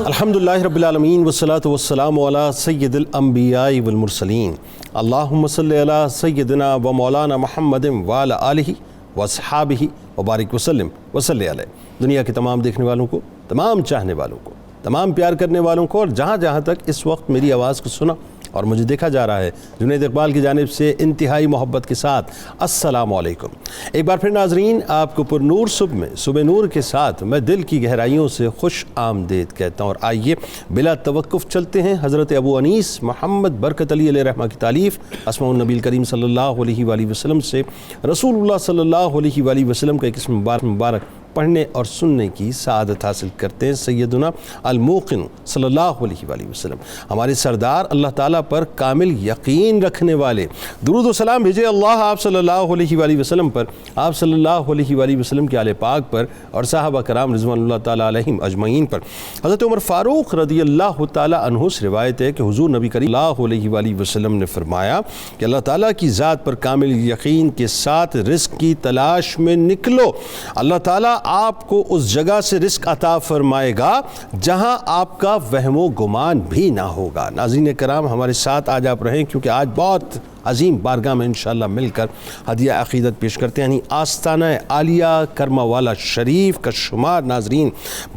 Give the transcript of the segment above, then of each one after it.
الحمدللہ رب العالمین والصلاة والسلام علی سید الانبیاء والمرسلین اللہم صلی علی سیدنا و مولانا محمد وعلی آلہ واصحابہ وبارک وسلم وصلی علیہ۔ دنیا کے تمام دیکھنے والوں کو، تمام چاہنے والوں کو، تمام پیار کرنے والوں کو، اور جہاں جہاں تک اس وقت میری آواز کو سنا اور مجھے دیکھا جا رہا ہے، جنید اقبال کی جانب سے انتہائی محبت کے ساتھ السلام علیکم۔ ایک بار پھر ناظرین، آپ کو پر نور صبح نور کے ساتھ میں دل کی گہرائیوں سے خوش آمدید کہتا ہوں، اور آئیے بلا توقف چلتے ہیں حضرت ابو انیس محمد برکت علی علیہ رحمہ کی تالیف اسماء النبی کریم صلی اللہ علیہ وآلہ وسلم سے رسول اللہ صلی اللہ علیہ وآلہ وسلم کا ایک اسم مبارک پڑھنے اور سننے کی سعادت حاصل کرتے ہیں۔ سیدنا الموقن صلی اللہ علیہ وآلہ وسلم، ہمارے سردار، اللہ تعالیٰ پر کامل یقین رکھنے والے، درود و سلام بھیجے اللہ آپ صلی اللہ علیہ وآلہ وسلم پر، آپ صلی اللہ علیہ وآلہ وسلم کے آل پاک پر اور صحابہ کرام رضوان اللہ تعالیٰ علیہم اجمعین پر۔ حضرت عمر فاروق رضی اللہ تعالیٰ عنہ سے روایت ہے کہ حضور نبی کریم صلی اللہ علیہ وآلہ وسلم نے فرمایا کہ اللہ تعالیٰ کی ذات پر کامل یقین کے ساتھ رزق کی تلاش میں نکلو، اللہ تعالیٰ آپ کو اس جگہ سے رزق عطا فرمائے گا جہاں آپ کا وہم و گمان بھی نہ ہوگا۔ ناظرین کرام، ہمارے ساتھ آج آپ رہیں، کیونکہ آج بہت عظیم بارگاہ میں انشاءاللہ مل کر ہدیہ عقیدت پیش کرتے ہیں، یعنی آستانہ عالیہ کرما والا شریف کا شمار ناظرین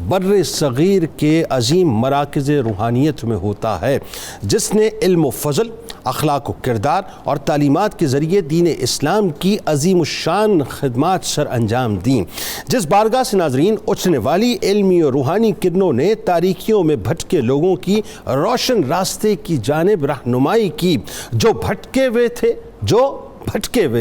بر صغیر کے عظیم مراکز روحانیت میں ہوتا ہے، جس نے علم و فضل، اخلاق و کردار اور تعلیمات کے ذریعے دین اسلام کی عظیم الشان خدمات سر انجام دیں، جس بارگاہ سے ناظرین اچھنے والی علمی اور روحانی کرنوں نے تاریکیوں میں بھٹکے لوگوں کی روشن راستے کی جانب رہنمائی کی۔ جو بھٹکے ہوئے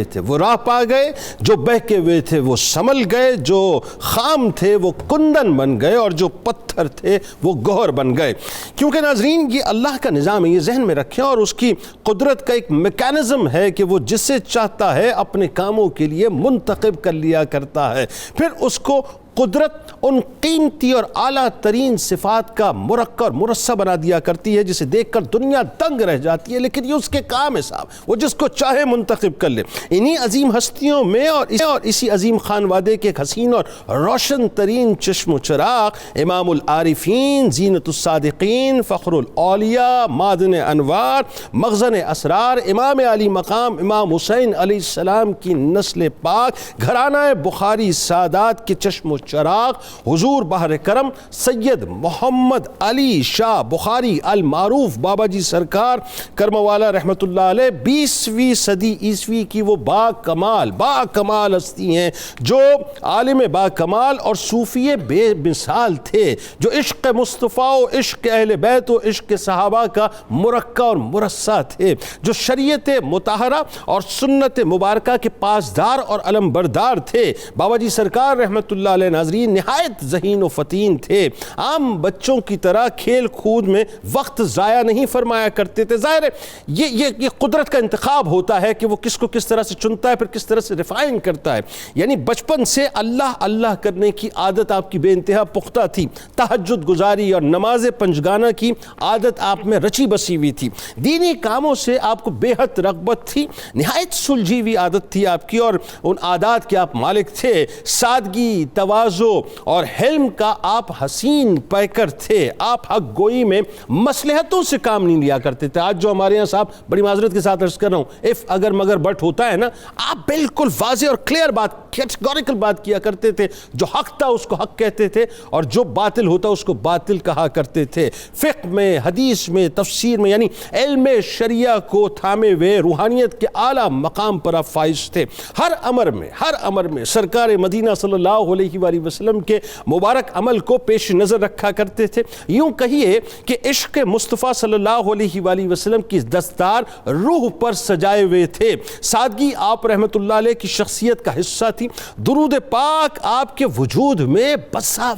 تھے وہ راہ پا گئے، جو بہکے ہوئے تھے وہ سنبھل گئے، جو خام تھے وہ کندن بن گئے، اور جو پتھر تھے وہ گوہر بن گئے۔ کیونکہ ناظرین یہ اللہ کا نظام ہے، یہ ذہن میں رکھیں، اور اس کی قدرت کا ایک میکانزم ہے کہ وہ جسے چاہتا ہے اپنے کاموں کے لیے منتخب کر لیا کرتا ہے، پھر اس کو قدرت ان قیمتی اور اعلیٰ ترین صفات کا مرکب اور مرصع بنا دیا کرتی ہے جسے دیکھ کر دنیا دنگ رہ جاتی ہے، لیکن یہ اس کے کام ہے صاحب، وہ جس کو چاہے منتخب کر لے۔ انہی عظیم ہستیوں میں اور اسی عظیم خانوادے کے ایک حسین اور روشن ترین چشم و چراغ، امام العارفین، زینت الصادقین، فخر الاولیاء، معدن انوار، مخزن اسرار، امام علی مقام امام حسین علیہ السلام کی نسل پاک، گھرانہ بخاری سادات کے چشم و چراغ، حضور بحر کرم سید محمد علی شاہ بخاری المعروف بابا جی سرکار کرم والا رحمت اللہ علیہ، 20ویں صدی عیسوی کی وہ با کمال ہستی ہیں، جو عالم با کمال اور صوفی بے مثال تھے، جو عشق مصطفیٰ و عشق اہل بیت و عشق صحابہ کا مرکب اور مرصع تھے، جو شریعت مطہرہ اور سنت مبارکہ کے پاسدار اور علم بردار تھے۔ بابا جی سرکار رحمت اللہ علیہ ناظرین نہایت ذہین و فطین تھے، عام بچوں کی طرح کھیل کود میں وقت ضائع نہیں فرمایا کرتے تھے۔ ظاہر ہے یہ قدرت کا انتخاب ہوتا ہے کہ وہ کس کو کس طرح سے چنتا ہے، پھر کس طرح سے ریفائن کرتا ہے۔ یعنی بچپن سے اللہ کرنے کی عادت آپ کی بے انتہا پختہ تھی، تہجد گزاری اور نماز پنجگانہ کی عادت آپ میں رچی بسی ہوئی تھی، دینی کاموں سے آپ کو بے حد رغبت تھی، نہایت سلجھی ہوئی عادت تھی آپ کی، اور ان عادات کے آپ مالک تھے۔ سادگی، تواضع اور حلم کا آپ حسین پیکر تھے۔ آپ حق گوئی میں مصلحتوں سے کام نہیں لیا کرتے تھے۔ آج جو ہمارے یہاں صاحب بڑی معذرت کے ساتھ عرض کر رہا ہوں، اف اگر مگر بٹ ہوتا ہے نا، آپ بالکل واضح اور کلیئر بات، کیٹیگوریکل بات کیا کرتے تھے، جو حق تھا اس کو حق کہتے تھے، اور جو باطل ہوتا اس کو باطل کہا کرتے تھے۔ فقہ میں، حدیث میں، تفسیر میں، یعنی علم شریعہ کو تھامے ہوئے روحانیت کے اعلیٰ مقام پر آپ فائز تھے۔ ہر امر میں سرکار مدینہ صلی اللہ علیہ وآلہ وسلم کے مبارک عمل کو پیش نظر رکھا کرتے تھے۔ یوں کہیے کہ عشق مصطفیٰ صلی اللہ علیہ وآلہ وسلم کی دستار روح پر سجائے ہوئے تھے۔ سادگی آپ رحمت اللہ علیہ کی شخصیت کا حصہ تھی۔ درود پاک آپ کے وجود میں بسا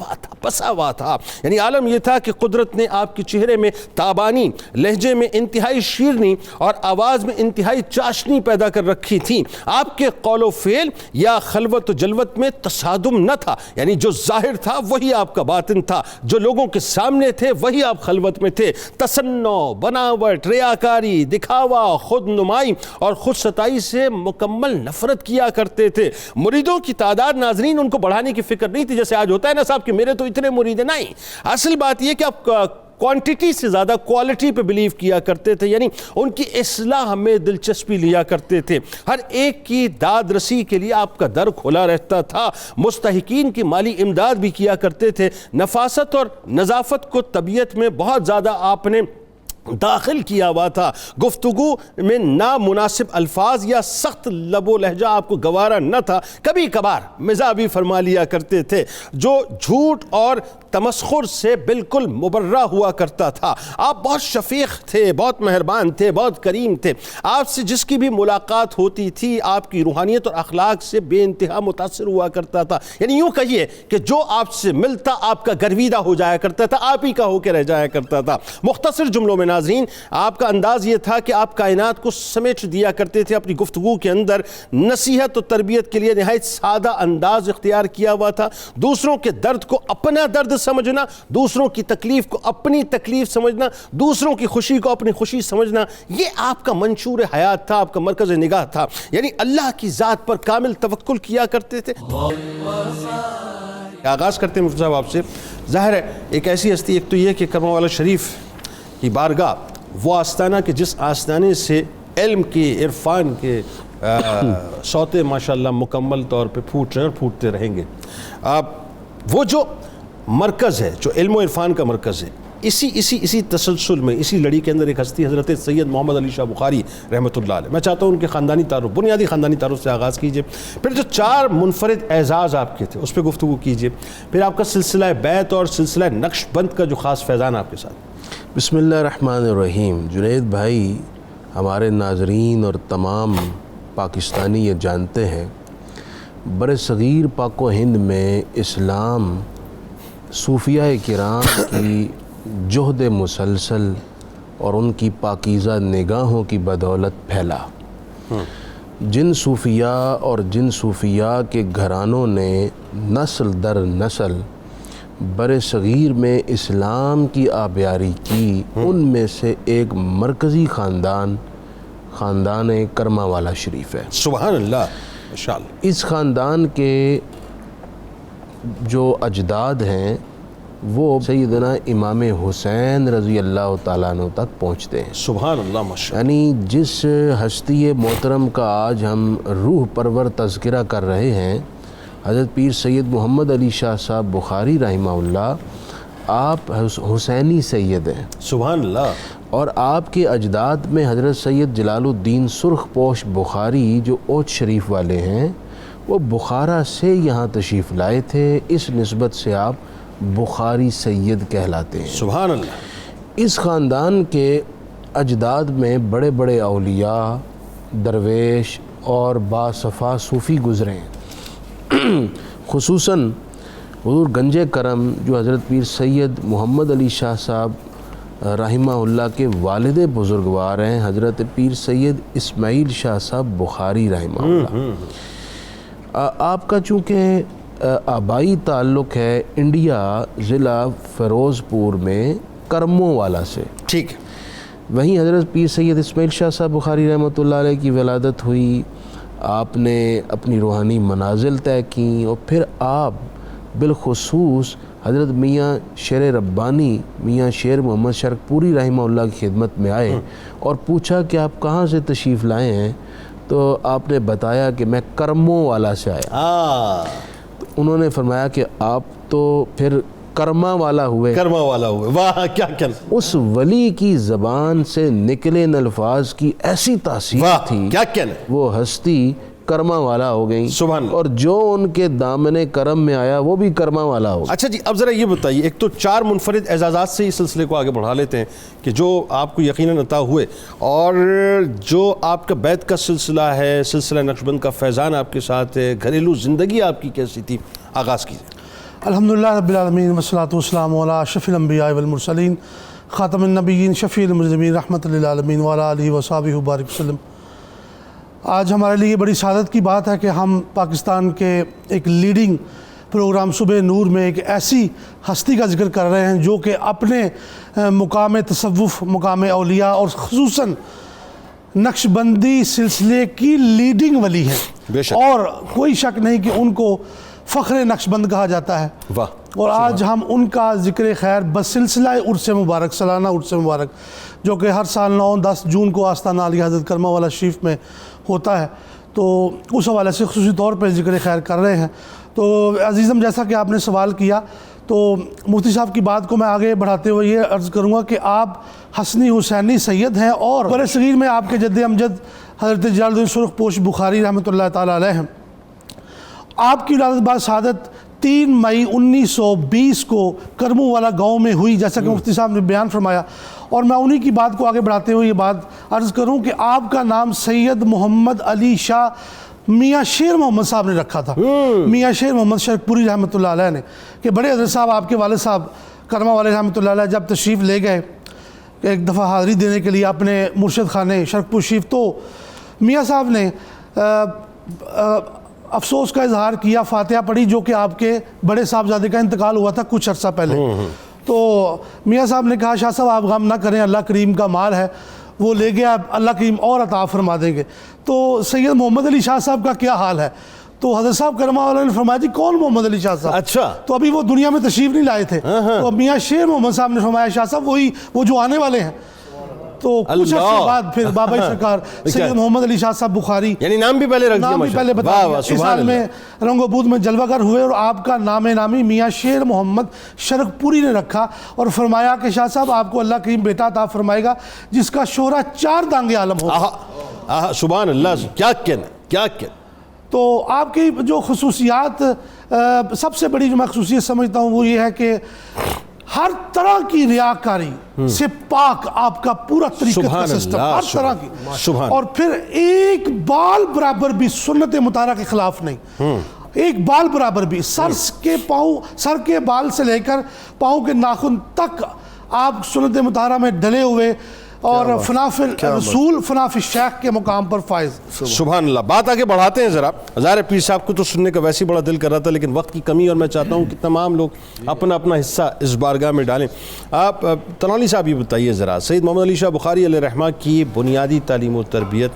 ہوا تھا۔ یعنی عالم یہ تھا کہ قدرت نے آپ کے چہرے میں تابانی، لہجے میں انتہائی شیرنی اور آواز میں انتہائی چاشنی پیدا کر رکھی تھی۔ آپ کے قول و فعل یا خلوت و جلوت میں تصادم نہ تھا، یعنی جو ظاہر تھا وہی آپ کا باطن تھا، جو لوگوں کے سامنے تھے وہی آپ خلوت میں تھے۔ تصنع، بناوٹ، ریاکاری، دکھاوا، خود نمائی اور خود ستائی سے مکمل نفرت کیا کرتے تھے۔ مریدوں کی تعداد ناظرین ان کو بڑھانے کی فکر نہیں تھی، جیسے آج ہوتا ہے نا صاحب کہ میرے تو اتنے مرید ہیں، نہیں، اصل بات یہ کہ آپ کوانٹیٹی سے زیادہ کوالٹی پہ بلیو کیا کرتے تھے، یعنی ان کی اصلاح میں دلچسپی لیا کرتے تھے۔ ہر ایک کی داد رسی کے لیے آپ کا در کھلا رہتا تھا، مستحقین کی مالی امداد بھی کیا کرتے تھے۔ نفاست اور نظافت کو طبیعت میں بہت زیادہ آپ نے داخل کیا ہوا تھا۔ گفتگو میں نامناسب الفاظ یا سخت لب و لہجہ آپ کو گوارا نہ تھا، کبھی کبھار مزاح بھی فرما لیا کرتے تھے جو جھوٹ اور تمسخر سے بالکل مبرہ ہوا کرتا تھا۔ آپ بہت شفیق تھے، بہت مہربان تھے، بہت کریم تھے۔ آپ سے جس کی بھی ملاقات ہوتی تھی آپ کی روحانیت اور اخلاق سے بے انتہا متاثر ہوا کرتا تھا، یعنی یوں کہیے کہ جو آپ سے ملتا آپ کا گرویدہ ہو جایا کرتا تھا، آپ ہی کا ہو کے رہ جایا کرتا تھا۔ مختصر جملوں میں ناظرین آپ کا انداز یہ تھا کہ آپ کائنات کو سمیٹ دیا کرتے تھے۔ اپنی گفتگو کے اندر نصیحت و تربیت کے لیے نہایت سادہ انداز اختیار کیا ہوا تھا۔ دوسروں کے درد کو اپنا درد سمجھنا، دوسروں کی تکلیف کو اپنی تکلیف سمجھنا، دوسروں کی خوشی کو اپنی خوشی سمجھنا، یہ آپ کا منشور حیات تھا، آپ کا مرکز نگاہ تھا، یعنی اللہ کی ذات پر کامل توکل کیا کرتے تھے۔ آغاز کرتے ہیں مفتی صاحب آپ سے۔ ظاہر ہے ایک ایسی ہستی، ایک تو یہ کہ کرم والا شریف کی بارگاہ وہ آستانہ کہ جس آستانے سے علم کے، عرفان کے سوتے ماشاءاللہ مکمل طور پہ پھوٹ رہے اور پھوٹتے رہیں گے۔ وہ جو مرکز ہے، جو علم و عرفان کا مرکز ہے، اسی تسلسل میں، اسی لڑی کے اندر ایک ہستی حضرت سید محمد علی شاہ بخاری رحمۃ اللہ علیہ۔ میں چاہتا ہوں ان کے خاندانی تعارف، بنیادی خاندانی تعارف سے آغاز کیجئے، پھر جو 4 منفرد اعزاز آپ کے تھے اس پہ گفتگو کیجئے، پھر آپ کا سلسلہ بیعت اور سلسلہ نقش بند کا جو خاص فیضان آپ کے ساتھ۔ بسم اللہ الرحمن الرحیم۔ جنید بھائی، ہمارے ناظرین اور تمام پاکستانی یہ جانتے ہیں بر صغیر پاک و ہند میں اسلام صوفیہ کرام کی جہد مسلسل اور ان کی پاکیزہ نگاہوں کی بدولت پھیلا۔ جن صوفیاء اور جن صوفیاء کے گھرانوں نے نسل در نسل بر صغیر میں اسلام کی آبیاری کی، ان میں سے ایک مرکزی خاندان کرما والا شریف ہے۔ سبحان اللہ، ماشاءاللہ۔ اس خاندان کے جو اجداد ہیں وہ سیدنا امام حسین رضی اللہ تعالیٰ عنہ تک پہنچتے ہیں۔ سبحان اللہ، ماشاءاللہ۔ یعنی جس ہستی محترم کا آج ہم روح پرور تذکرہ کر رہے ہیں، حضرت پیر سید محمد علی شاہ صاحب بخاری رحمہ اللہ، آپ حسینی سید ہیں۔ سبحان اللہ۔ اور آپ کے اجداد میں حضرت سید جلال الدین سرخ پوش بخاری جو اوچ شریف والے ہیں، وہ بخارا سے یہاں تشریف لائے تھے، اس نسبت سے آپ بخاری سید کہلاتے ہیں۔ سبحان اللہ۔ اس خاندان کے اجداد میں بڑے بڑے اولیاء، درویش اور باصفا صوفی گزرے ہیں۔ خصوصاً حضور گنج کرم جو حضرت پیر سید محمد علی شاہ صاحب رحمہ اللہ کے والد بزرگوار ہیں، حضرت پیر سید اسماعیل شاہ صاحب بخاری رحمہ اللہ۔ آپ کا چونکہ آبائی تعلق ہے انڈیا ضلع فیروز پور میں کرموں والا سے، ٹھیک، وہیں حضرت پیر سید اسماعیل شاہ صاحب بخاری رحمۃ اللہ علیہ کی ولادت ہوئی۔ آپ نے اپنی روحانی منازل طے کیں اور پھر آپ بالخصوص حضرت میاں شیر ربانی، میاں شیر محمد شرک پوری رحمہ اللہ کی خدمت میں آئے اور پوچھا کہ آپ کہاں سے تشریف لائے ہیں، تو آپ نے بتایا کہ میں کرموں والا سے آیا۔ تو انہوں نے فرمایا کہ آپ تو پھر کرما والا ہوئے۔ کرما والا ہوئے، واہ کیا کہنا۔ اس ولی کی زبان سے نکلے ان الفاظ کی ایسی تاثیر تھی، کیا کہنا، وہ ہستی کرما والا ہو گئی، سبحان اللہ۔ اور جو ان کے دامن کرم میں آیا وہ بھی کرما والا ہو گیا۔ اچھا جی، اب ذرا یہ بتائیے، ایک تو 4 منفرد اعزازات سے اس سلسلے کو آگے بڑھا لیتے ہیں کہ جو آپ کو یقیناً عطا ہوئے، اور جو آپ کا بیعت کا سلسلہ ہے، سلسلہ نقشبند کا فیضان آپ کے ساتھ ہے، گھریلو زندگی آپ کی کیسی تھی، آغاز کیجیے۔ الحمدللہ رب العالمین والصلاۃ والسلام علی اشرف الانبیاء والمرسلین خاتم النبیین شفیع المذنبین رحمۃ للعالمین وعلی آلہ وصحبہ وبارک وسلم۔ آج ہمارے لیے بڑی سعادت کی بات ہے کہ ہم پاکستان کے ایک لیڈنگ پروگرام صبح نور میں ایک ایسی ہستی کا ذکر کر رہے ہیں جو کہ اپنے مقام تصوف، مقام اولیاء اور خصوصاً نقش بندی سلسلے کی لیڈنگ ولی ہے، بے شک، اور کوئی شک نہیں کہ ان کو فخر نقش بند کہا جاتا ہے۔ اور آج ہم ان کا ذکر خیر بسلسلہ عرس مبارک، سالانہ عرس مبارک جو کہ ہر سال 9-10 جون کو آستانہ علی حضرت کرمہ والا شریف میں ہوتا ہے، تو اس حوالے سے خصوصی طور پہ ذکر خیر کر رہے ہیں۔ تو عزیزم، جیسا کہ آپ نے سوال کیا، تو مفتی صاحب کی بات کو میں آگے بڑھاتے ہوئے یہ عرض کروں گا کہ آپ حسنی حسینی سید ہیں، اور بر صغیر میں آپ کے جد امجد حضرت جلال الدین سرخ پوش بخاری رحمۃ اللہ تعالیٰ علیہ ہیں۔ آپ کی ولادت باسعادت 3 مئی 1920 کو کرمو والا گاؤں میں ہوئی، جیسا کہ مفتی صاحب نے بیان فرمایا، اور میں انہی کی بات کو آگے بڑھاتے ہوئے یہ بات عرض کروں کہ آپ کا نام سید محمد علی شاہ میاں شیر محمد صاحب نے رکھا تھا، میاں شیر محمد شرک پوری رحمۃ اللہ علیہ نے، کہ بڑے حضرت صاحب آپ کے والد صاحب کرمہ والے رحمۃ اللہ علیہ جب تشریف لے گئے ایک دفعہ حاضری دینے کے لیے اپنے مرشد خانے شرک پور شریف، تو میاں صاحب نے افسوس کا اظہار کیا، فاتحہ پڑھی، جو کہ آپ کے بڑے صاحبزادے کا انتقال ہوا تھا کچھ عرصہ پہلے۔ تو میاں صاحب نے کہا شاہ صاحب آپ غم نہ کریں، اللہ کریم کا مال ہے، وہ لے گیا، اللہ کریم اور عطا فرما دیں گے۔ تو سید محمد علی شاہ صاحب کا کیا حال ہے؟ تو حضرت صاحب کرمہ والا نے فرمایا جی کون محمد علی شاہ صاحب؟ اچھا، تو ابھی وہ دنیا میں تشریف نہیں لائے تھے، تو اب میاں شیر محمد صاحب نے فرمایا شاہ صاحب وہی وہ جو آنے والے ہیں۔ تو کچھ عرصے بعد پھر بابا سرکار سید محمد علی شاہ صاحب بخاری، یعنی نام بھی پہلے رکھ دیا، نام بھی پہلے بتا دیا، اس سال میں رنگ و بود میں جلوہ گر ہوئے، اور آپ کا نام نامی میاں شیر محمد شرک پوری نے رکھا، اور فرمایا کہ شاہ صاحب آپ کو اللہ کریم بیٹا عطا فرمائے گا جس کا شہرہ 4 دانگے عالم ہوگا۔ سبحان اللہ، کیا کہنا، کیا کہنا۔ تو آپ کی جو خصوصیات، سب سے بڑی جو میں خصوصیت سمجھتا ہوں وہ یہ ہے کہ ہر طرح کی ریاکاری سے پاک آپ کا پورا طریقت کا سسٹم، ہر طرح کی، اور پھر ایک بال برابر بھی سنت مطہرہ کے خلاف نہیں، ایک بال برابر بھی، سر کے بال سے لے کر پاؤں کے ناخن تک آپ سنت مطہرہ میں ڈلے ہوئے، اور فناف رسول فناف شیخ کے مقام پر فائز۔ سبحان اللہ۔ بات آگے بڑھاتے ہیں ذرا، ظاہر پیر صاحب کو تو سننے کا ویسے ہی بڑا دل کر رہا تھا، لیکن وقت کی کمی، اور میں چاہتا ہوں کہ تمام لوگ اپنا اپنا حصہ اس بارگاہ میں ڈالیں۔ آپ تنولی صاحب یہ بتائیے ذرا، سید محمد علی شاہ بخاری علیہ رحمہ کی بنیادی تعلیم و تربیت،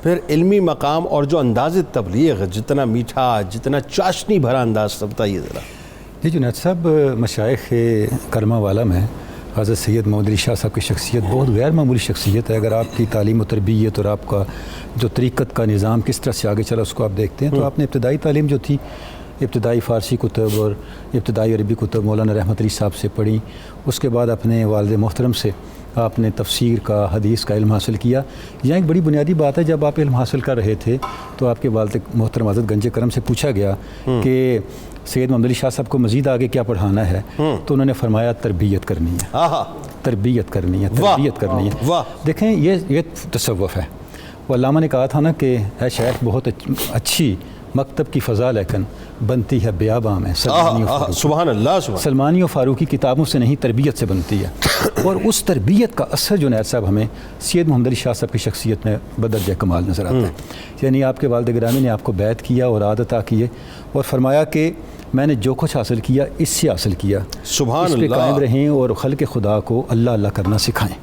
پھر علمی مقام اور جو انداز تبلیغ، جتنا میٹھا، جتنا چاشنی بھرا انداز تھا، بتائیے ذرا۔ جی جنید صاحب، مشائخ کرمہ والا میں حضرت سید محمد علی شاہ صاحب کی شخصیت بہت غیر معمولی شخصیت ہے۔ اگر آپ کی تعلیم و تربیت اور آپ کا جو طریقت کا نظام کس طرح سے آگے چلا اس کو آپ دیکھتے ہیں، تو آپ نے ابتدائی تعلیم جو تھی، ابتدائی فارسی کتب اور ابتدائی عربی کتب مولانا رحمت علی صاحب سے پڑھی، اس کے بعد اپنے والد محترم سے آپ نے تفسیر کا، حدیث کا علم حاصل کیا۔ یہاں ایک بڑی بنیادی بات ہے، جب آپ علم حاصل کر رہے تھے تو آپ کے والد محترم حضرت گنج کرم سے پوچھا گیا کہ سید محمد علی شاہ صاحب کو مزید آگے کیا پڑھانا ہے، تو انہوں نے فرمایا تربیت کرنی ہے، تربیت کرنی ہے، تربیت کرنی ہے۔ دیکھیں یہ تصوف ہے۔ وہ علامہ نے کہا تھا نا کہ اے شیخ بہت اچھی مکتب کی فضا لیکن بنتی ہے بیاباں میں، سبحان اللہ، سلمانی و فاروقی کتابوں سے نہیں تربیت سے بنتی ہے۔ اور اس تربیت کا اثر جنید صاحب ہمیں سید محمد علی شاہ صاحب کی شخصیت میں بدرجہ کمال نظر آتا ہے۔ یعنی آپ کے والد گرامی نے آپ کو بیعت کیا اور عادت عطا کیے، اور فرمایا کہ میں نے جو کچھ حاصل کیا اس سے حاصل کیا، سبحان اللہ، اس پہ قائم رہیں اور خلق خدا کو اللہ اللہ کرنا سکھائیں۔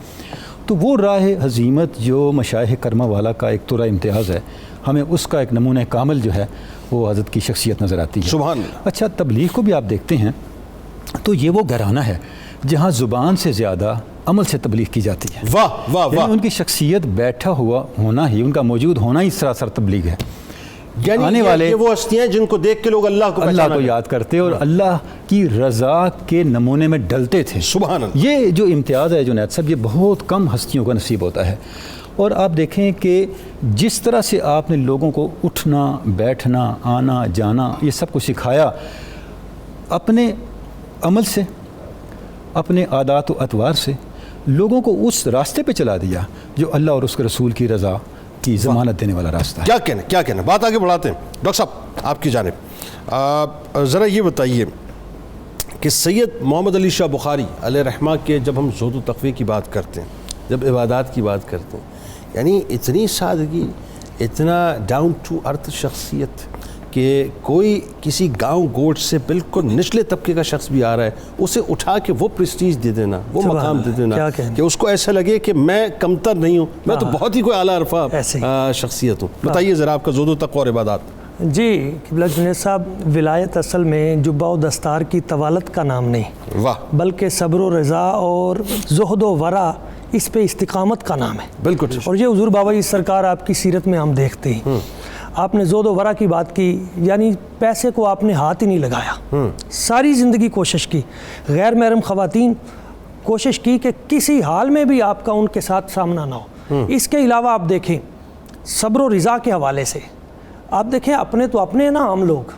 تو وہ راہ حزیمت جو مشائخ کرمہ والا کا ایک طرح امتیاز ہے، ہمیں اس کا ایک نمونہ کامل جو ہے وہ حضرت کی شخصیت نظر آتی ہے۔ سبحان اللہ۔ اچھا، تبلیغ کو بھی آپ دیکھتے ہیں تو یہ وہ گھرانہ ہے جہاں زبان سے زیادہ عمل سے تبلیغ کی جاتی ہے۔ واہ واہ واہ، یعنی ان کی شخصیت بیٹھا ہوا ہونا ہی، ان کا موجود ہونا ہی سراسر تبلیغ ہے۔ یعنی آنے والے وہ ہستیاں جن کو دیکھ کے لوگ اللہ کو یاد کرتے اور اللہ کی رضا کے نمونے میں ڈلتے تھے۔ سبحان اللہ۔ یہ جو امتیاز ہے جنید صاحب، یہ بہت کم ہستیوں کا نصیب ہوتا ہے۔ اور آپ دیکھیں کہ جس طرح سے آپ نے لوگوں کو اٹھنا، بیٹھنا، آنا جانا، یہ سب کو سکھایا، اپنے عمل سے، اپنے عادات و اطوار سے لوگوں کو اس راستے پہ چلا دیا جو اللہ اور اس کے رسول کی رضا کی ضمانت دینے والا راستہ ہے۔ کیا کہنا، بات آگے بڑھاتے ہیں۔ ڈاکٹر صاحب آپ کی جانب ذرا یہ بتائیے کہ سید محمد علی شاہ بخاری علیہ رحمہ کے جب ہم زہد و تقوی کی بات کرتے ہیں، جب عبادات کی بات کرتے ہیں، یعنی اتنی سادگی، اتنا ڈاؤن ٹو ارتھ شخصیت کہ کہ کوئی کسی گاؤں گوٹ سے بالکل نچلے طبقے کا شخص بھی آ رہا ہے, اسے اٹھا کے وہ پریسٹیج دے دینا, وہ مقام دے دینا کہ اس کو ایسا لگے کہ میں کمتر نہیں ہوں, میں تو بہت ہی کوئی اعلیٰ عرفہ شخصیت ہوں. بتائیے ذرا آپ کا زود و تقوی اور عبادات. جی قبلہ جنید صاحب, ولایت اصل میں جبہ و دستار کی طوالت کا نام نہیں, بلکہ صبر و رضا اور زہد و ورع اس پہ استقامت کا نام ہے. بالکل. اور یہ حضور بابا جی سرکار آپ کی سیرت میں ہم دیکھتے ہیں. آپ نے زہد و ورع کی بات کی, یعنی پیسے کو آپ نے ہاتھ ہی نہیں لگایا, ساری زندگی کوشش کی. غیر محرم خواتین کوشش کی کہ کسی حال میں بھی آپ کا ان کے ساتھ سامنا نہ ہو. اس کے علاوہ آپ دیکھیں صبر و رضا کے حوالے سے, آپ دیکھیں اپنے تو اپنے ہیں نا عام لوگ,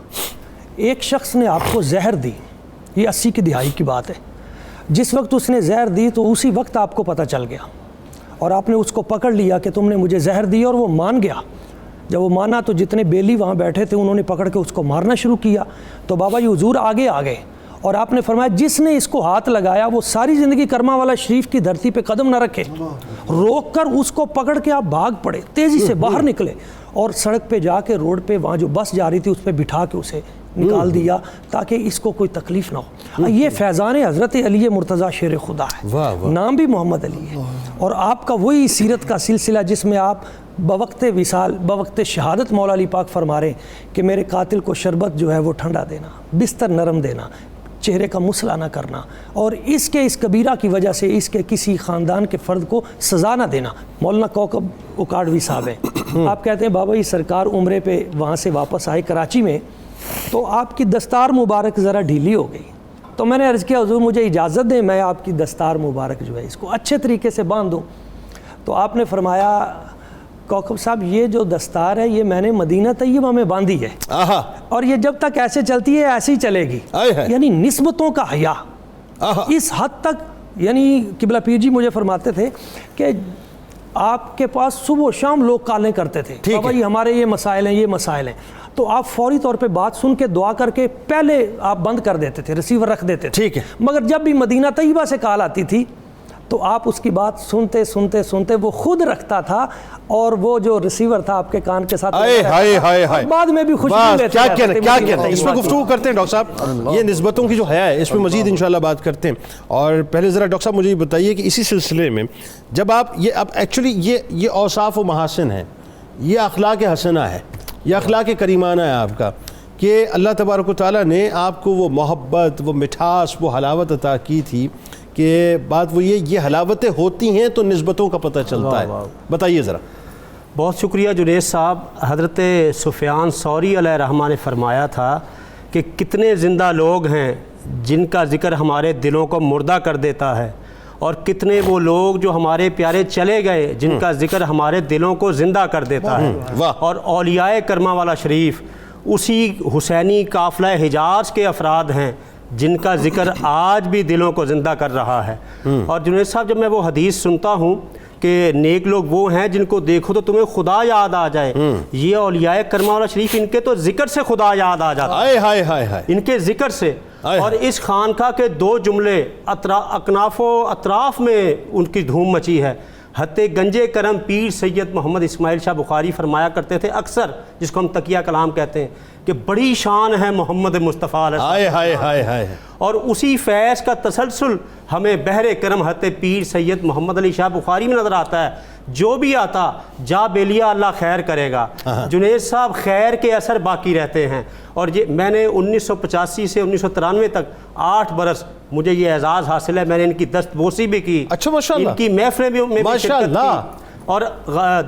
ایک شخص نے آپ کو زہر دی, یہ 80 کی دہائی کی بات ہے, جس وقت اس نے زہر دی تو اسی وقت آپ کو پتہ چل گیا اور آپ نے اس کو پکڑ لیا کہ تم نے مجھے زہر دی, اور وہ مان گیا. جب وہ مانا تو جتنے بیلی وہاں بیٹھے تھے انہوں نے پکڑ کے اس کو مارنا شروع کیا. تو بابا جی حضور آگے آ گئے اور آپ نے فرمایا جس نے اس کو ہاتھ لگایا وہ ساری زندگی کرما والا شریف کی دھرتی پہ قدم نہ رکھے, روک کر اس کو پکڑ کے آپ بھاگ پڑے, تیزی سے باہر نکلے اور سڑک پہ جا کے روڈ پہ وہاں جو بس جا رہی تھی اس پہ بٹھا کے اسے نکال دیا تاکہ اس کو کوئی تکلیف نہ ہو. یہ فیضان حضرت علی مرتضیٰ شیر خدا ہے, نام بھی محمد علی ہے, اور آپ کا وہی سیرت کا سلسلہ جس میں آپ بوقت وصال بوقت شہادت مولا علی پاک فرما رہے ہیں کہ میرے قاتل کو شربت جو ہے وہ ٹھنڈا دینا, بستر نرم دینا, چہرے کا مسلا نہ کرنا, اور اس کبیرہ کی وجہ سے اس کے کسی خاندان کے فرد کو سزا نہ دینا. مولانا کوکب اکاڑوی صاحب ہیں, آپ کہتے ہیں بابا جی سرکار عمرے پہ وہاں سے واپس آئے کراچی میں, تو آپ کی دستار مبارک ذرا ڈھیلی ہو گئی. تو میں نے عرض کیا حضور مجھے اجازت دیں میں آپ کی دستار مبارک جو ہے اس کو اچھے طریقے سے باندھ دوں. تو آپ نے فرمایا کوکب صاحب یہ جو دستار ہے یہ میں نے مدینہ طیبہ میں باندھی ہے, اور یہ جب تک ایسے چلتی ہے ایسے ہی چلے گی. یعنی نسبتوں کا حیا اس حد تک, یعنی قبلہ پیر جی مجھے فرماتے تھے کہ آپ کے پاس صبح و شام لوگ کالیں کرتے تھے, بابا جی ہمارے یہ مسائل ہیں, یہ مسائل ہیں, تو آپ فوری طور پہ بات سن کے دعا کر کے پہلے آپ بند کر دیتے تھے, ریسیور رکھ دیتے تھے. مگر جب بھی مدینہ طیبہ سے کال آتی تھی تو آپ اس کی بات سنتے سنتے سنتے وہ خود رکھتا تھا, اور وہ جو ریسیور تھا آپ کے کان کے ساتھ بعد میں بھی خوشبو لیتے ہیں. اس پہ گفتگو کرتے ہیں ڈاکٹر صاحب, یہ نسبتوں کی جو حیا ہے اس پہ مزید انشاءاللہ بات کرتے ہیں. اور پہلے ذرا ڈاکٹر صاحب مجھے بتائیے کہ اسی سلسلے میں جب آپ یہ اب ایکچولی یہ اوصاف و محاسن ہے, یہ اخلاق حسنہ ہے, یہ اخلاق کریمانہ ہے آپ کا, کہ اللہ تبارک و تعالیٰ نے آپ کو وہ محبت, وہ مٹھاس, وہ حلاوت عطا کی تھی کہ بات وہ یہ حلاوتیں ہوتی ہیں تو نسبتوں کا پتہ چلتا ہے. بتائیے ذرا. بہت شکریہ جنید صاحب. حضرت سفیان ثوری علیہ الرحمہ نے فرمایا تھا کہ کتنے زندہ لوگ ہیں جن کا ذکر ہمارے دلوں کو مردہ کر دیتا ہے, اور کتنے وہ لوگ جو ہمارے پیارے چلے گئے جن کا ذکر ہمارے دلوں کو زندہ کر دیتا ہے. اور اولیاء کرما والا شریف اسی حسینی قافلہ حجاز کے افراد ہیں جن کا ذکر آج بھی دلوں کو زندہ کر رہا ہے. اور جنید صاحب جب میں وہ حدیث سنتا ہوں کہ نیک لوگ وہ ہیں جن کو دیکھو تو تمہیں خدا یاد آ جائے, یہ اولیاء کرما والا شریف ان کے تو ذکر سے خدا یاد آ جاتا ہے, ان کے ذکر سے. اور اس خانقاہ کے 2 جملے اکناف و اطراف میں ان کی دھوم مچی ہے. حتِ گنج کرم پیر سید محمد اسماعیل شاہ بخاری فرمایا کرتے تھے اکثر, جس کو ہم تقیہ کلام کہتے ہیں, کہ بڑی شان ہے محمد مصطفیٰ علیہ, اور اسی فیض کا تسلسل ہمیں بحر کرم حتِ پیر سید محمد علی شاہ بخاری میں نظر آتا ہے. جو بھی آتا جا بیلیا اللہ خیر کرے گا. جنید صاحب خیر کے اثر باقی رہتے ہیں, اور یہ میں نے 1985 سے 1993 تک 8 برس مجھے یہ اعزاز حاصل ہے. میں نے ان کی دست بوسی بھی کی, ان کی محفلیں بھی شرکت کی. اور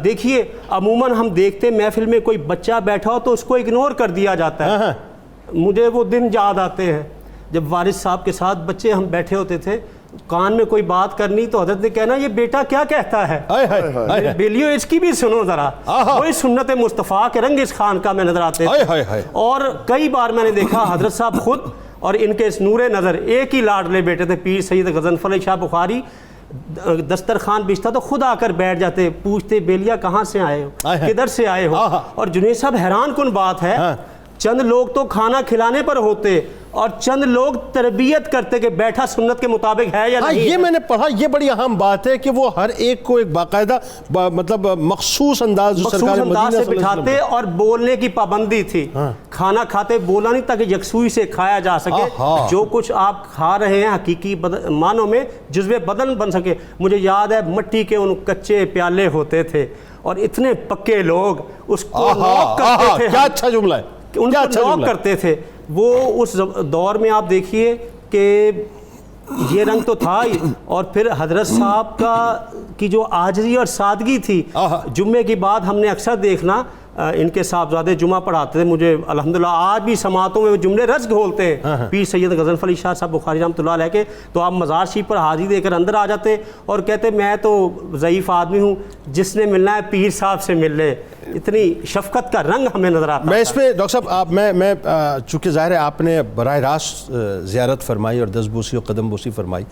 دیکھیے عموماً ہم دیکھتے ہیں محفل میں کوئی بچہ بیٹھا ہو تو اس کو اگنور کر دیا جاتا ہے. مجھے وہ دن یاد آتے ہیں جب والد صاحب کے ساتھ بچے ہم بیٹھے ہوتے تھے, کان میں کوئی بات کرنی تو حضرت نے کہنا یہ بیٹا کیا کہتا ہے, بیلیو اس کی بھی سنو ذرا. وہی سنت مصطفیٰ کے رنگ اس خانقاہ میں نظر آتے تھے. اور کئی بار میں نے دیکھا حضرت صاحب خود اور ان کے اس نور نظر ایک ہی لاڈلے بیٹے تھے پیر سید غضنفر علی شاہ بخاری, دسترخوان بچتا تو خود آ کر بیٹھ جاتے, پوچھتے بیلیا کہاں سے آئے ہو, کدھر سے آئے ہو. اور جنید صاحب حیران کن بات ہے, چند لوگ تو کھانا کھلانے پر ہوتے اور چند لوگ تربیت کرتے کہ بیٹھا سنت کے مطابق ہے یا نہیں. یہ میں نے پڑھا, یہ بڑی اہم بات ہے کہ وہ ہر ایک کو ایک باقاعدہ مطلب مخصوص انداز سے بٹھاتے اور بولنے کی پابندی تھی. کھانا کھاتے بولا نہیں تاکہ یکسوئی سے کھایا جا سکے. جو کچھ آپ کھا رہے ہیں حقیقی معنوں میں جزو بدن بن سکے. مجھے یاد ہے مٹی کے ان کچے پیالے ہوتے تھے اور اتنے پکے لوگ اس کو نوک کرتے تھے. کیا اچھا جملہ ہے, ان کو نوک کرتے تھے. وہ اس دور میں آپ دیکھیے کہ یہ رنگ تو تھا ہی, اور پھر حضرت صاحب کی جو عاجزی اور سادگی تھی. جمعے کی بعد ہم نے اکثر دیکھنا ان کے صاحبزادے جمعہ پڑھاتے تھے. مجھے الحمدللہ آج بھی سماعتوں میں جملے رز گھولتے ہیں پیر سید غضنفر علی شاہ صاحب بخاری رحمۃ اللہ علیہ کے. تو آپ مزار شریف پر حاضری دے کر اندر آ جاتے اور کہتے میں تو ضعیف آدمی ہوں, جس نے ملنا ہے پیر صاحب سے مل لے. اتنی شفقت کا رنگ ہمیں نظر آتا ہے. میں اس پہ ڈاکٹر صاحب میں چونکہ ظاہر ہے آپ نے براہ راست زیارت فرمائی اور دست بوسی اور قدم بوسی فرمائی,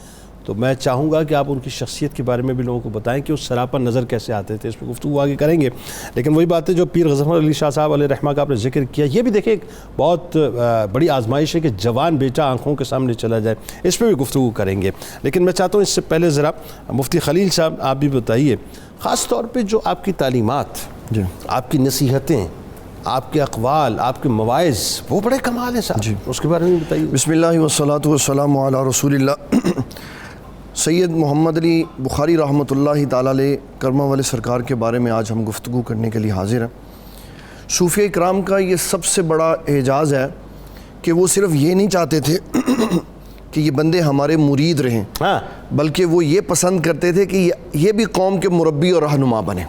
تو میں چاہوں گا کہ آپ ان کی شخصیت کے بارے میں بھی لوگوں کو بتائیں کہ اس سراپا نظر کیسے آتے تھے. اس پہ گفتگو آگے کریں گے, لیکن وہی بات ہے جو پیر غضنفر علی شاہ صاحب علیہ رحمہ کا آپ نے ذکر کیا, یہ بھی دیکھیں ایک بہت بڑی آزمائش ہے کہ جوان بیٹا آنکھوں کے سامنے چلا جائے. اس پہ بھی گفتگو کریں گے, لیکن میں چاہتا ہوں اس سے پہلے ذرا مفتی خلیل صاحب آپ بھی بتائیے, خاص طور پہ جو آپ کی تعلیمات, آپ کی نصیحتیں, آپ کے اقوال, آپ کے مواعظ, وہ بڑے کمال ہیں صاحب. اس کے بارے میں بتائیے. بسم اللہ والصلاۃ والسلام علی رسول اللہ. سید محمد علی بخاری رحمۃ اللہ تعالیٰ علیہ کرمہ والے سرکار کے بارے میں آج ہم گفتگو کرنے کے لیے حاضر ہیں. صوفیہ کرام کا یہ سب سے بڑا اعجاز ہے کہ وہ صرف یہ نہیں چاہتے تھے کہ یہ بندے ہمارے مرید رہیں, بلکہ وہ یہ پسند کرتے تھے کہ یہ بھی قوم کے مربی اور رہنما بنے.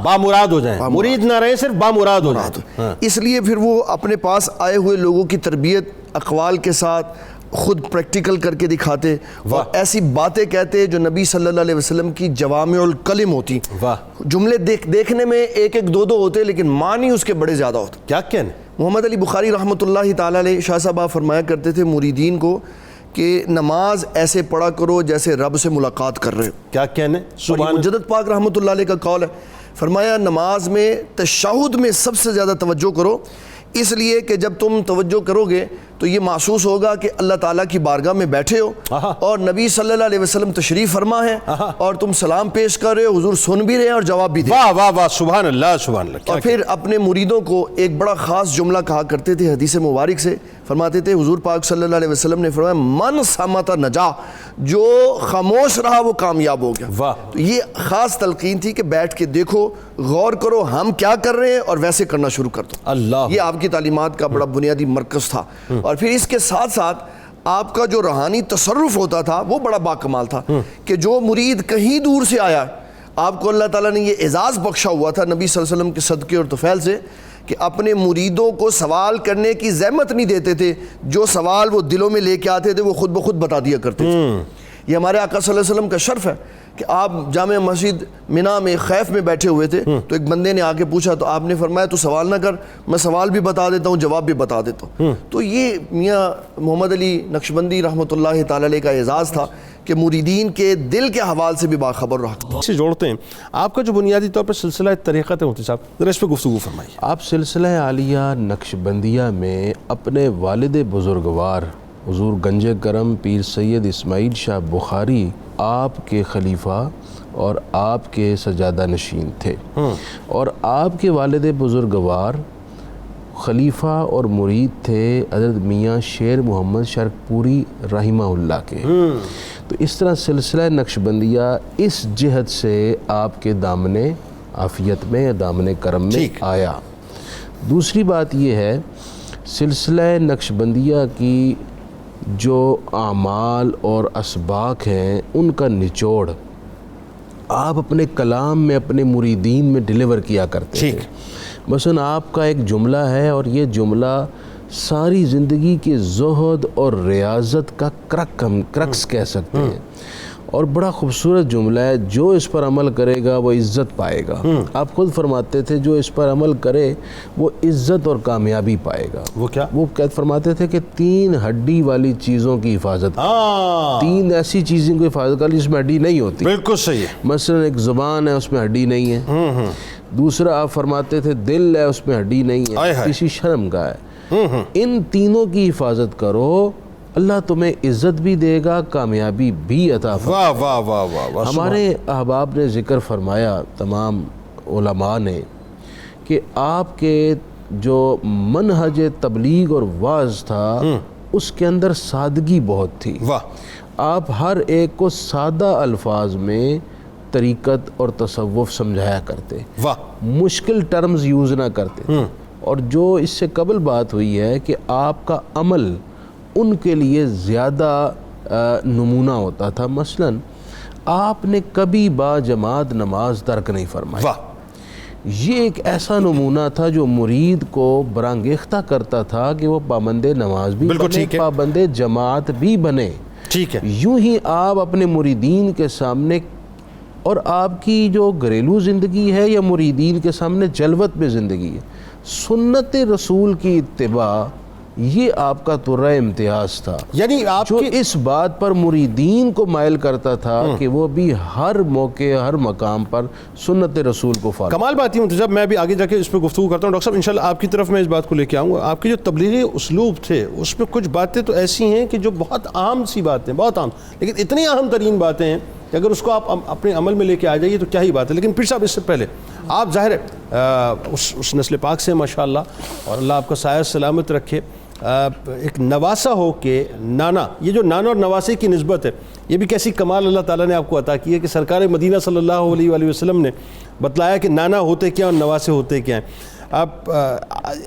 بامراد ہو جائیں, مرید نہ رہیں, صرف بامراد ہو جائیں. اس لیے پھر وہ اپنے پاس آئے ہوئے لوگوں کی تربیت اقوال کے ساتھ خود پریکٹیکل کر کے دکھاتے اور ایسی باتیں کہتے جو نبی صلی اللہ علیہ وسلم کی جوامع الکلم ہوتی. جملے دیکھنے میں ایک ایک دو ہوتے, لیکن معنی اس کے بڑے زیادہ ہوتے. کیا کہنے؟ محمد علی بخاری رحمۃ اللہ تعالیٰ علیہ شاہ صاحب فرمایا کرتے تھے مریدین کو کہ نماز ایسے پڑھا کرو جیسے رب سے ملاقات کر رہے ہو. کیا کہنے؟ سبحان مجدد پاک رحمۃ اللہ علیہ کا قول ہے. فرمایا نماز میں تشہد میں سب سے زیادہ توجہ کرو, اس لیے کہ جب تم توجہ کرو گے تو یہ محسوس ہوگا کہ اللہ تعالیٰ کی بارگاہ میں بیٹھے ہو اور نبی صلی اللہ علیہ وسلم تشریف فرما ہے اور تم سلام پیش کر رہے ہو, حضور سن بھی رہے ہیں اور جواب بھی دے. واہ واہ واہ, سبحان اللہ سبحان اللہ. اور پھر اپنے مریدوں کو ایک بڑا خاص جملہ کہا کرتے تھے حدیث مبارک سے. فرماتے تھے حضور پاک صلی اللہ علیہ وسلم نے فرمایا من صمت نجا, جو خاموش رہا وہ کامیاب ہو گیا. واہ. تو یہ خاص تلقین تھی کہ بیٹھ کے دیکھو, غور کرو ہم کیا کر رہے ہیں اور ویسے کرنا شروع کر دو. اللہ, یہ آپ کی تعلیمات کا بڑا بنیادی مرکز تھا. اور پھر اس کے ساتھ ساتھ آپ کا جو روحانی تصرف ہوتا تھا وہ بڑا باکمال تھا کہ جو مرید کہیں دور سے آیا, آپ کو اللہ تعالیٰ نے یہ اعزاز بخشا ہوا تھا نبی صلی اللہ علیہ وسلم کے صدقے اور طفیل سے کہ اپنے مریدوں کو سوال کرنے کی زحمت نہیں دیتے تھے. جو سوال وہ دلوں میں لے کے آتے تھے وہ خود بخود بتا دیا کرتے تھے. یہ ہمارے آقا صلی اللہ علیہ وسلم کا شرف ہے کہ آپ جامع مسجد منا میں خیف میں بیٹھے ہوئے تھے تو ایک بندے نے آ کے پوچھا تو آپ نے فرمایا تو سوال نہ کر, میں سوال بھی بتا دیتا ہوں جواب بھی بتا دیتا ہوں. تو یہ میاں محمد علی نقشبندی رحمۃ اللہ تعالی علیہ کا اعزاز تھا کہ مریدین کے دل کے حوال سے بھی باخبر رہا. سے جوڑتے ہیں آپ کا جو بنیادی طور پر سلسلہ طریقت ہے مفتی صاحب, ذرا اس پہ گفتگو فرمائیے. آپ سلسلہ عالیہ نقشبندیہ میں اپنے والد بزرگوار حضور گنج کرم پیر سید اسماعیل شاہ بخاری آپ کے خلیفہ اور آپ کے سجادہ نشین تھے, اور آپ کے والد بزرگوار خلیفہ اور مرید تھے حضرت میاں شیر محمد شرک پوری رحمہ اللہ کے. تو اس طرح سلسلہ نقشبندیہ اس جہت سے آپ کے دامن عافیت میں دامن کرم میں آیا. دوسری بات یہ ہے سلسلہ نقشبندیہ کی جو اعمال اور اسباق ہیں ان کا نچوڑ آپ اپنے کلام میں اپنے مریدین میں ڈیلیور کیا کرتے ہیں. مثلا آپ کا ایک جملہ ہے اور یہ جملہ ساری زندگی کے زہد اور ریاضت کا کرکس کہہ سکتے ہیں, اور بڑا خوبصورت جملہ ہے, جو اس پر عمل کرے گا وہ عزت پائے گا. آپ خود فرماتے تھے جو اس پر عمل کرے وہ عزت اور کامیابی پائے گا. وہ کیا؟ وہ فرماتے تھے کہ 3 ہڈی والی چیزوں کی حفاظت, 3 ایسی چیزوں کی حفاظت کر جس میں ہڈی نہیں ہوتی. بالکل صحیح ہے. مثلا ایک زبان ہے اس میں ہڈی نہیں ہے. دوسرا آپ فرماتے تھے دل ہے اس میں ہڈی نہیں ہے, کسی شرم کا ہے. ان تینوں کی حفاظت کرو، اللہ تمہیں عزت بھی دے گا، کامیابی بھی عطا فرمائے گا۔ واہ واہ واہ واہ، ہمارے احباب نے ذکر فرمایا، تمام علماء نے، کہ آپ کے جو منہج تبلیغ اور وعظ تھا اس کے اندر سادگی بہت تھی۔ آپ ہر ایک کو سادہ الفاظ میں طریقت اور تصوف سمجھایا کرتے، مشکل ٹرمز یوز نہ کرتے۔ اور جو اس سے قبل بات ہوئی ہے کہ آپ کا عمل ان کے لیے زیادہ نمونہ ہوتا تھا۔ مثلاً آپ نے کبھی با جماعت نماز ترک نہیں فرمائی، یہ ایک ایسا نمونہ تھا جو مرید کو برانگیختہ کرتا تھا کہ وہ پابند نماز بھی بنے، پابند جماعت بھی بنے۔ ٹھیک ہے، یوں ہی آپ اپنے مریدین کے سامنے، اور آپ کی جو گھریلو زندگی ہے یا مریدین کے سامنے جلوت میں زندگی ہے، سنت رسول کی اتباع یہ آپ کا طرہ امتیاز تھا، یعنی آپ جو اس بات پر مریدین کو مائل کرتا تھا کہ وہ بھی ہر موقع ہر مقام پر سنت رسول کو فالو۔ کمال بات یہ جب میں ابھی آگے جا کے اس پہ گفتگو کرتا ہوں ڈاکٹر صاحب، انشاءاللہ آپ کی طرف میں اس بات کو لے کے آؤں گا۔ آپ کے جو تبلیغی اسلوب تھے اس میں کچھ باتیں تو ایسی ہیں کہ جو بہت عام سی باتیں، بہت عام، لیکن اتنی اہم ترین باتیں ہیں کہ اگر اس کو آپ اپنے عمل میں لے کے آ جائیے تو کیا ہی بات ہے۔ لیکن پھر صاحب اس سے پہلے آپ ظاہر ہے اس نسل پاک سے ماشاءاللہ، اور اللہ آپ کا سایہ سلامت رکھے، ایک نواسہ ہو کے نانا، یہ جو نانا اور نواسے کی نسبت ہے یہ بھی کیسی کمال اللہ تعالیٰ نے آپ کو عطا کی ہے کہ سرکار مدینہ صلی اللہ علیہ وآلہ وسلم نے بتلایا کہ نانا ہوتے کیا اور نواسے ہوتے کیا ہیں۔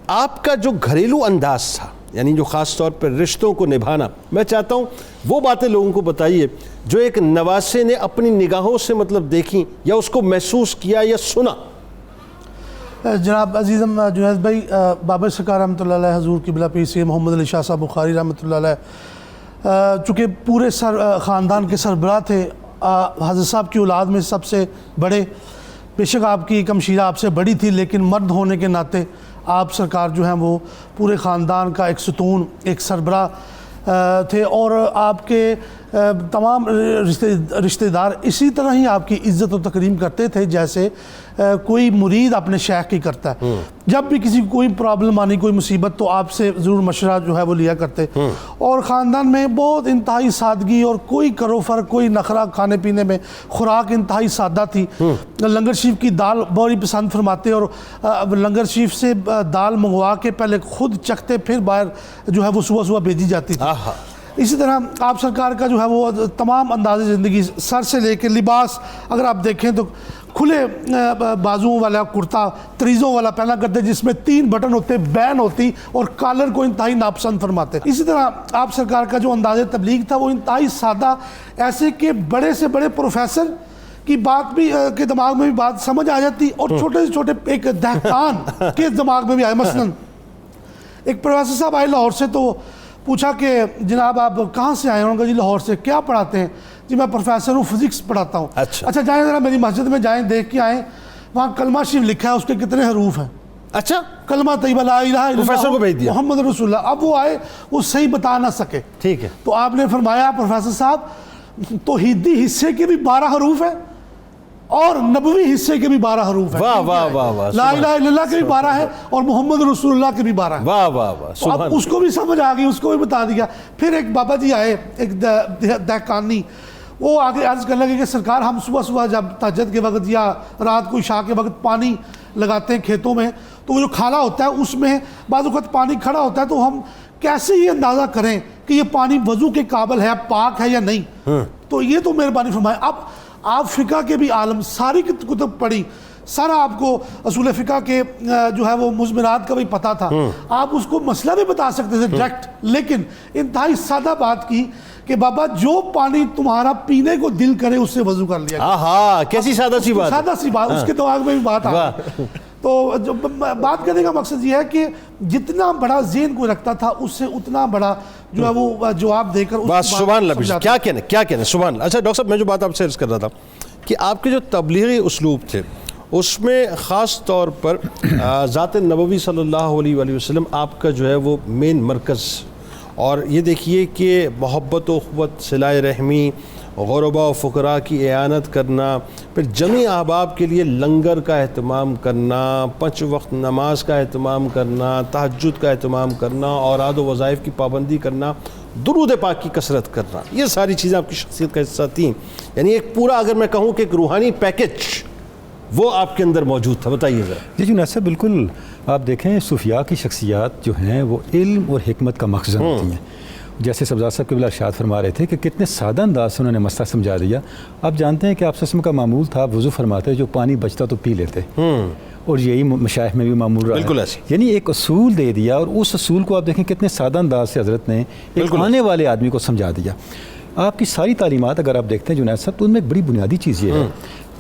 آپ کا جو گھریلو انداز تھا، یعنی جو خاص طور پر رشتوں کو نبھانا، میں چاہتا ہوں وہ باتیں لوگوں کو بتائیے جو ایک نواسے نے اپنی نگاہوں سے مطلب دیکھیں یا اس کو محسوس کیا یا سنا۔ جناب عزیزم جنید بھائی، بابا سرکار رحمۃ اللہ علیہ، حضور قبلہ پیر سید محمد علی شاہ صاحب بخاری رحمۃ اللہ علیہ، چونکہ پورے خاندان کے سربراہ تھے، حضرت صاحب کی اولاد میں سب سے بڑے، بے شک آپ کی کمشیرہ آپ سے بڑی تھی، لیکن مرد ہونے کے ناطے آپ سرکار جو ہیں وہ پورے خاندان کا ایک ستون، ایک سربراہ تھے، اور آپ کے تمام رشتہ دار اسی طرح ہی آپ کی عزت و تکریم کرتے تھے جیسے کوئی مرید اپنے شیخ کی کرتا ہے۔ جب بھی کسی کوئی پرابلم آنی، کوئی مصیبت، تو آپ سے ضرور مشورہ جو ہے وہ لیا کرتے، اور خاندان میں بہت انتہائی سادگی اور کوئی کرو فرق، کوئی نخرہ، کھانے پینے میں خوراک انتہائی سادہ تھی۔ لنگر شریف کی دال بڑی پسند فرماتے، اور لنگر شریف سے دال منگوا کے پہلے خود چکھتے، پھر باہر جو ہے وہ صبح صبح بھیجی جاتی تھی۔ اسی طرح آپ سرکار کا جو ہے وہ تمام انداز زندگی، سر سے لے کے لباس، اگر آپ دیکھیں تو کھلے بازوؤں والا کرتا تریزوں والا پہنا کرتے جس میں 3 بٹن ہوتے، بین ہوتی، اور کالر کو انتہائی ناپسند فرماتے۔ اسی طرح آپ سرکار کا جو انداز تبلیغ تھا وہ انتہائی سادہ، ایسے کہ بڑے سے بڑے پروفیسر کی بات بھی کے دماغ میں بھی بات سمجھ آ جاتی، اور چھوٹے سے چھوٹے ایک دہقان کے دماغ میں بھی آئے۔ مثلاً ایک پروفیسر صاحب آئے لاہور سے، تو پوچھا کہ جناب آپ کہاں سے آئے ہیں؟ انہوں نے کہا جی لاہور سے۔ کیا پڑھاتے ہیں؟ جی میں پروفیسر ہوں، فزکس پڑھاتا ہوں۔ اچھا جائیں ذرا میری مسجد میں جائیں، دیکھ کے آئیں، وہاں کلمہ شریف لکھا ہے، اس کے کتنے حروف ہیں؟ اچھا، کلمہ طیبہ لا الہ الا اللہ پروفیسر کو بھیج دیا، محمد رسول اللہ۔ اب وہ آئے، وہ صحیح بتا نہ سکے، ٹھیک ہے، تو آپ نے فرمایا پروفیسر صاحب توحیدی حصے کے بھی 12 حروف ہیں اور نبوی حصے کے بھی 12 حروف ہیں۔ واہ واہ واہ واہ، لا الہ الا اللہ کے بھی 12 ہیں اور محمد رسول اللہ کے بھی 12 ہیں۔ واہ واہ واہ، اب اس کو بھی سمجھ آ گئی، اس کو بھی بتا دیا۔ پھر ایک بابا جی آئے، ایک دہقانی، وہ آگے عرض کرنے لگے کہ سرکار ہم صبح صبح جب تہجد کے وقت یا رات کو عشاء کے وقت پانی لگاتے ہیں کھیتوں میں، تو وہ جو کھالا ہوتا ہے اس میں بعض اوقات پانی کھڑا ہوتا ہے، تو ہم کیسے یہ اندازہ کریں کہ یہ پانی وضو کے قابل ہے، پاک ہے یا نہیں؟ تو یہ تو مہربانی فرمائے۔ اب آپ فقہ کے بھی عالم، ساری کتب پڑھی، سارا آپ کو اصول فقہ کے جو ہے وہ مضمرات کا بھی پتہ تھا، آپ اس کو مسئلہ بھی بتا سکتے تھے ڈائریکٹ، لیکن انتہائی سادہ بات کی کہ بابا جو پانی تمہارا پینے کو دل کرے اس سے وضو کر لیا۔ ہاں، کیسی سادہ سی بات، سادہ سی بات، اس کے دماغ میں بھی بات آ گئی۔ تو بات کرنے کا مقصد یہ ہے کہ جتنا بڑا ذہن کوئی رکھتا تھا اس سے اتنا بڑا جو ہے وہ جواب دے کر بات، سبحان اللہ، کیا کہنے سبحان اللہ۔ اچھا ڈاکٹر صاحب، میں جو بات آپ سے عرض کر رہا تھا کہ آپ کے جو تبلیغی اسلوب تھے اس میں خاص طور پر ذات نبوی صلی اللہ علیہ وآلہ وسلم آپ کا جو ہے وہ مین مرکز، اور یہ دیکھیے کہ محبت و اخوت، صلہ رحمی غربا و فقراء کی اعانت کرنا، پھر جمعی احباب کے لیے لنگر کا اہتمام کرنا، 5 وقت نماز کا اہتمام کرنا، تہجد کا اہتمام کرنا، اوراد و وظائف کی پابندی کرنا، درود پاک کی کثرت کرنا، یہ ساری چیزیں آپ کی شخصیت کا حصہ تھیں. یعنی ایک پورا اگر میں کہوں کہ ایک روحانی پیکج وہ آپ کے اندر موجود تھا. بتائیے ذرا. جی جنید صاحب، بالکل آپ دیکھیں صوفیاء کی شخصیات جو ہیں وہ علم اور حکمت کا مخزن ہوتی ہیں. جیسے سبزار صاحب قبلہ ارشاد فرما رہے تھے کہ کتنے سادہ انداز سے انہوں نے مسئلہ سمجھا دیا. آپ جانتے ہیں کہ آپ سسم کا معمول تھا، وضو فرماتے جو پانی بچتا تو پی لیتے، اور یہی مشائخ میں بھی معمول رہا بالکل ہے. ایسے. یعنی ایک اصول دے دیا، اور اس اصول کو آپ دیکھیں کتنے سادہ انداز سے حضرت نے ایک آنے والے آدمی کو سمجھا دیا. آپ کی ساری تعلیمات اگر آپ دیکھتے ہیں جنید صاحب، تو ان میں ایک بڑی بنیادی چیز یہ ہے،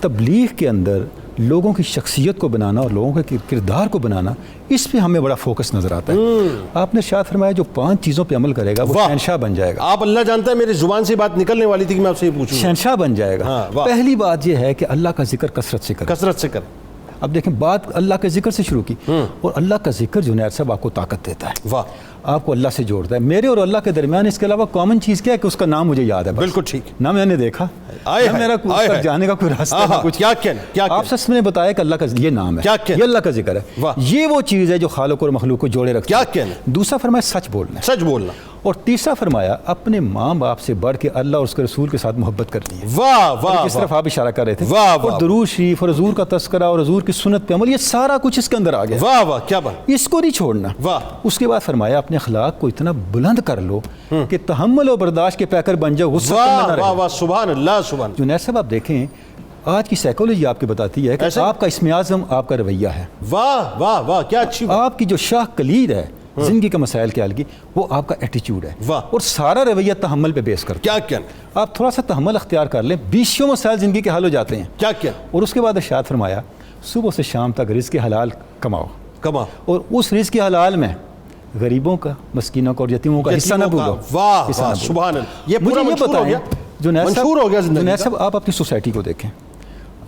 تبلیغ کے اندر لوگوں کی شخصیت کو بنانا اور لوگوں کے کردار کو بنانا، اس پہ ہمیں بڑا فوکس نظر آتا ہے. آپ نے ارشاد فرمایا جو 5 چیزوں پہ عمل کرے گا وہ شہنشاہ بن جائے گا. آپ اللہ جانتا ہے میری زبان سے بات نکلنے والی تھی کہ میں آپ سے یہ پوچھوں. شہنشاہ بن جائے گا. پہلی بات یہ ہے کہ اللہ کا ذکر کثرت سے کریں. کثرت سے کریں. اب دیکھیں بات اللہ کے ذکر سے شروع کی، اور اللہ کا ذکر جنید صاحب آپ کو طاقت دیتا ہے. واہ. آپ کو اللہ سے جوڑتا ہے. میرے اور اللہ کے درمیان اس کے علاوہ کامن چیز کیا ہے کہ اس کا نام مجھے یاد ہے. بالکل ٹھیک. نہ میں نے دیکھا، نہ میرا اس تک جانے کا کوئی راستہ نہ کچھ. آپ سچ میں نے بتایا کہ اللہ کا یہ نام ہے، یہ اللہ کا ذکر ہے. یہ وہ چیز ہے جو خالق اور مخلوق کو جوڑے رکھتا ہے. دوسرا فرمایا سچ بولنا. سچ بولنا. اور تیسرا فرمایا اپنے ماں باپ سے بڑھ کے اللہ اور اس کے رسول کے ساتھ محبت کرنی ہے. واہ واہ. کس طرف آپ اشارہ کر رہے تھے. اور درود شریف اور حضور کا تذکرہ اور حضور کی سنت پہ عمل، یہ سارا کچھ اس کے اندر آ گیا. واہ واہ کیا بات. اس کو نہیں چھوڑنا. واہ. اس کے بعد فرمایا اپنے اخلاق کو اتنا بلند کر لو کہ تحمل و برداشت کے پیکر بن جاؤ. غصہ نہ رہے. واہ واہ سبحان اللہ سبحان. جنید صاحب آپ دیکھیں آج کی سائیکالوجی آپ کی بتاتی ہے کہ آپ کا اسم اعظم آپ کا رویہ ہے. واہ واہ واہ کیا اچھی. آپ کی جو شاہ کلید ہے زندگی کے مسائل کے حل کی، وہ آپ کا ایٹیچیوڈ ہے. واہ. اور سارا رویہ تحمل پہ بیس کرتا ہے. کیا آپ تھوڑا سا تحمل اختیار کر لیں، 20 مسائل زندگی کے حل ہو جاتے ہیں. کیا. اور اس کے بعد ارشاد فرمایا صبح سے شام تک رزق حلال کماؤ، اور اس رزق حلال میں غریبوں کا، مسکینوں کا اور یتیموں کا حصہ نہ بھولو. واہ سبحان اللہ. یہ پورا منشور ہو گیا. منشور ہو گیا. جنید صاحب آپ اپنی سوسائٹی کو دیکھیں،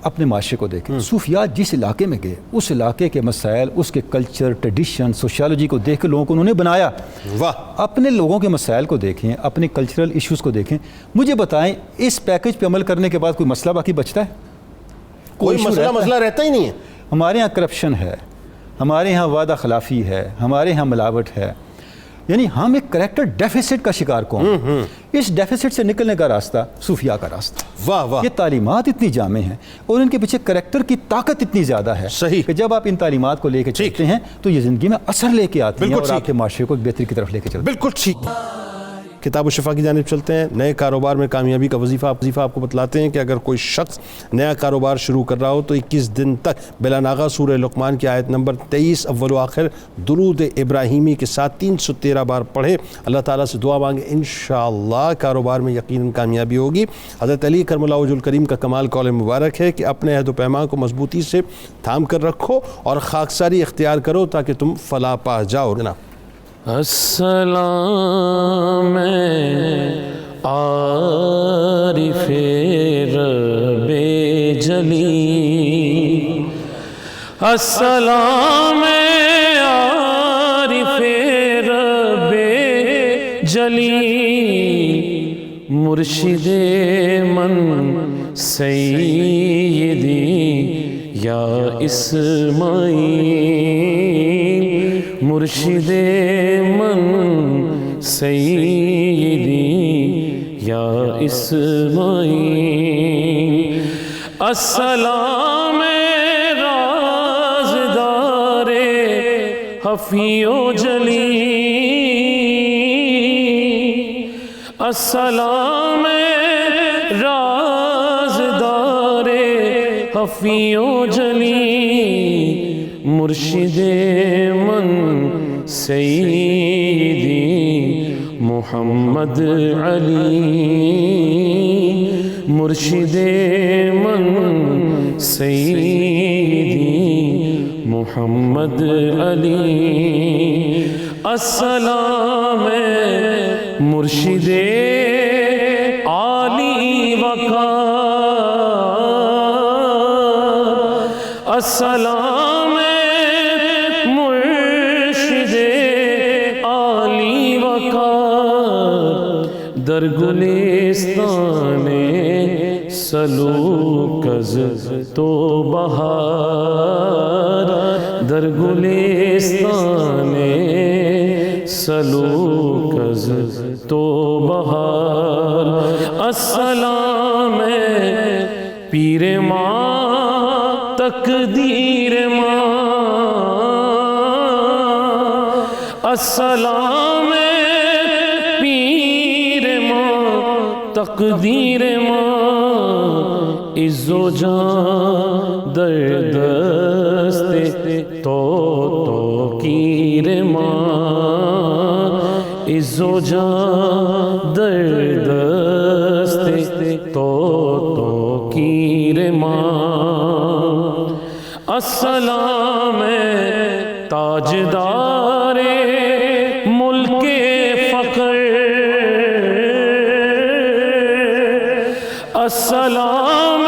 اپنے معاشرے کو دیکھیں. صوفیاء جس علاقے میں گئے اس علاقے کے مسائل، اس کے کلچر، ٹریڈیشن، سوشیالوجی کو دیکھ کے لوگوں کو انہوں نے بنایا. واہ. اپنے لوگوں کے مسائل کو دیکھیں، اپنے کلچرل ایشوز کو دیکھیں. مجھے بتائیں اس پیکج پہ عمل کرنے کے بعد کوئی مسئلہ باقی بچتا ہے؟ کوئی مسئلہ رہتا ہی نہیں ہے. ہمارے ہاں کرپشن ہے، ہمارے ہاں وعدہ خلافی ہے، ہمارے ہاں ملاوٹ ہے. یعنی ہم ایک کریکٹر ڈیفیسٹ کا شکار کون. اس ڈیفیسٹ سے نکلنے کا راستہ صوفیاء کا راستہ. واہ واہ. یہ تعلیمات اتنی جامع ہیں اور ان کے پیچھے کریکٹر کی طاقت اتنی زیادہ ہے صحیح کہ جب آپ ان تعلیمات کو لے کے چلتے ہیں تو یہ زندگی میں اثر لے کے آتی ہیں اور آپ کے معاشرے کو بہتری کی طرف لے کے چلتے ہیں. بالکل ٹھیک. کتاب الشفا کی جانب چلتے ہیں. نئے کاروبار میں کامیابی کا وظیفہ آپ کو بتلاتے ہیں کہ اگر کوئی شخص نیا کاروبار شروع کر رہا ہو تو 21 دن تک بلا ناغہ سورہ لقمان کی آیت نمبر 23 اول و آخر درود ابراہیمی کے ساتھ 313 بار پڑھے. اللہ تعالیٰ سے دعا مانگے، انشاءاللہ کاروبار میں یقیناً کامیابی ہوگی. حضرت علی کرم اللہ وجہ الکریم کا کمال قول مبارک ہے کہ اپنے عہد و پیمان کو مضبوطی سے تھام کر رکھو اور خاکساری اختیار کرو تاکہ تم فلاح پا جاؤ. السلام عارف رب جلی، السلام عارف رب جلی، مرشد من سیدی یا اسماعیل، مرشد من سیدی یا اسماعیل، السلام رازدار خفی و جلی، السلام رازدار خفی و جلی، مرشد من سیدی محمد علی، مرشد من سیدی محمد علی، السلام مرشد عالی وقار، السلام مرشد عالی وقار، در گلستان سلوکز تو بہار در گلستان سلوکز تو بہار السلام پیر ماں تقدیر ماں السلام پیر ماں تقدیر ماں عز و جان در دست تو کیر ماں عز و جان در دست تو کیر ماں السلام تاجدار ملک فقر السلام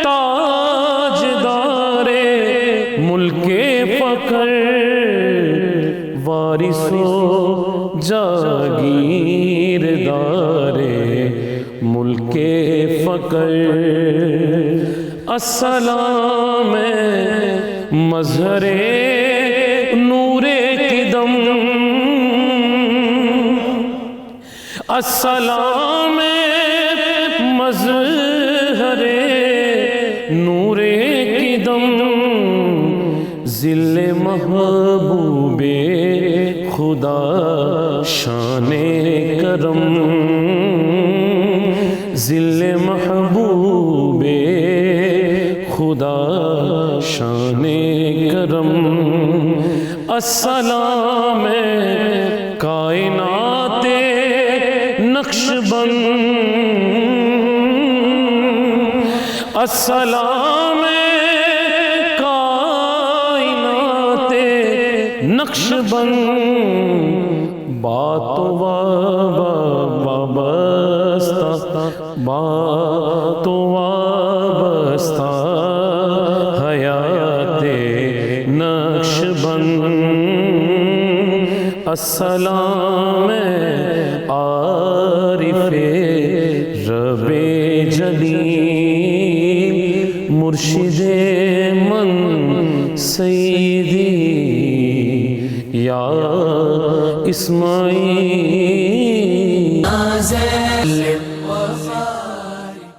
تاجدار ملک فقر وارث و جاگیردار ملک فقر السلام مظہر نور قدم السلام مظہر نور قدم ذل محبوب خدا شان کرم ذل محبوب خدا شان کرم السلام کائنات نقش بند السلام کائنات نقش بند بات وابستہ بات وابستہ حیات نقش بند السلام عارف رب جلیل مرشد من سیدی یا اسماعیل